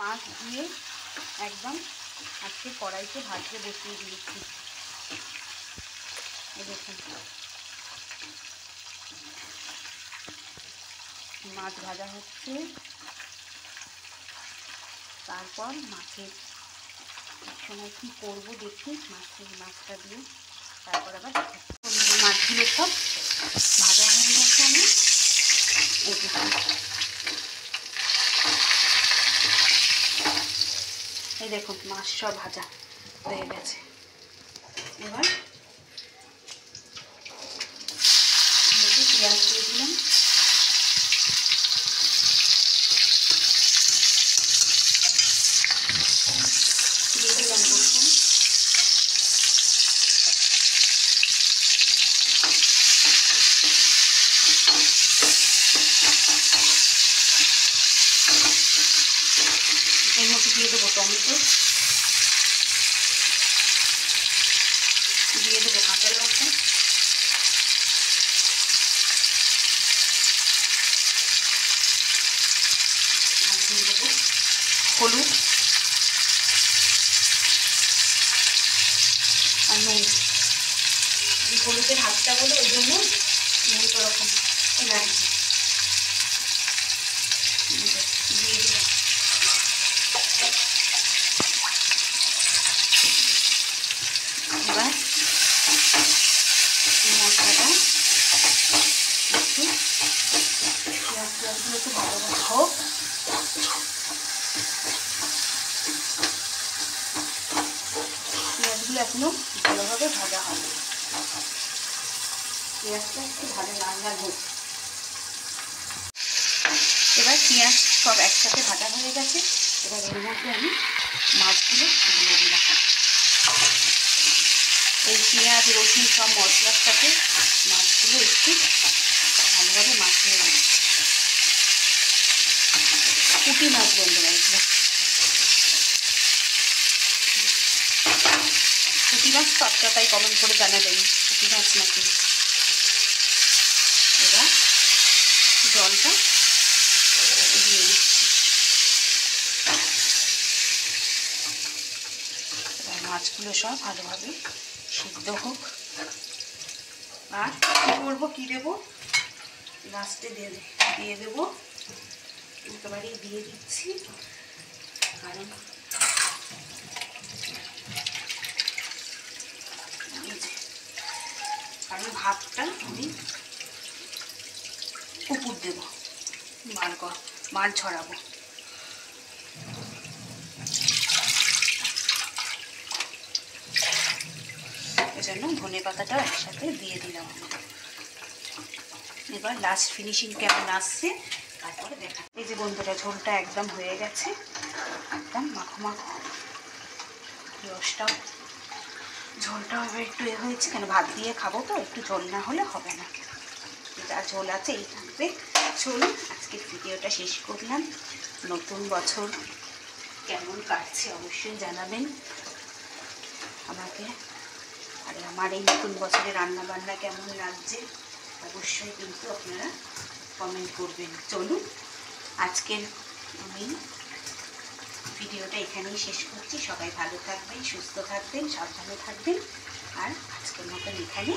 মাছ দিয়ে একদম আজকে কড়াইতে ভাজতে বসিয়ে দিয়েছি। এই দেখুন মাছ ভাজা হচ্ছে। তারপর মাছের সময় কী করবো দেখি, মাছটা দিয়ে তারপর আবার মাছগুলো সব ভাজা হয়ে গেছে। আমি এই দেখুন মাছ সব ভাজা হয়ে গেছে। এবার পেঁয়াজ দিয়ে দিলাম, দিয়ে দিলাম রসুন, এর মধ্যে দিয়ে দেবো টমেটো, দিয়ে দেবো কাঁচা লঙ্কা, আর দিয়ে দেবো হলুদ আর নুন। এই হলুদের হাতটা বলে ওই জন্য নুনটা রকম লাগছে। দিয়ে দিলাম এবার মশলাটা একটু পেঁয়াজগুলো একটু ভালোভাবে হোক। পেঁয়াজগুলো এখনো ভালোভাবে ভাজা হবে, পেঁয়াজটা একটু ভালো লাল লাল হোক। এবার পেঁয়াজ সব একসাথে ভাজা হয়ে গেছে। এবার এর মধ্যে আমি মাছগুলো দিয়ে দিলাম। এই পেঁয়াজ রসুন সব মশলার সাথে মাছগুলো একটু ভালোভাবে মাখিয়ে দিচ্ছি। পুঁটি মাছ বন্ধুরা, এগুলো পুঁটি মাছ তো আপনারা তাই কমেন্ট করে জানাবেন পুঁটি মাছ নাকি। এবার জলটা দিয়ে দিচ্ছি। এবার মাছগুলো সব ভালোভাবে সিদ্ধ হোক। আর কী করবো, কী দেবো লাস্টে দিয়ে দেবো, একেবারেই দিয়ে দিচ্ছি। কারণ ভাতটা আমি উপর দেবো, মার ছড়াবো। এজন্য ধনে পাতাটা একসাথে দিয়ে দিলাম। এবার লাস্ট ফিনিশিং কেমন আসছে তারপরে দেখা। এই যে বন্ধুরা ঝোলটা একদম হয়ে গেছে, একদম মাখো মাখো। রসটাও ঝোলটাও এবার একটু হয়েছে, কেন ভাত দিয়ে খাবো তো, একটু ঝোল না হলে হবে না। যা ঝোল আছে এই থাকবে। চলুন আজকের ভিডিওটা শেষ করলাম। নতুন বছর কেমন কাটছে অবশ্যই জানাবেন আমাকে। আর আমার এই নতুন বছরে রান্না বান্না কেমন লাগছে অবশ্যই কিন্তু আপনারা কমেন্ট করবেন। চলুন আজকের আমি ভিডিওটা এখানেই শেষ করছি। সবাই ভালো থাকবেন, সুস্থ থাকবেন, সাবধানে থাকবেন। আর আজকের মতন এখানে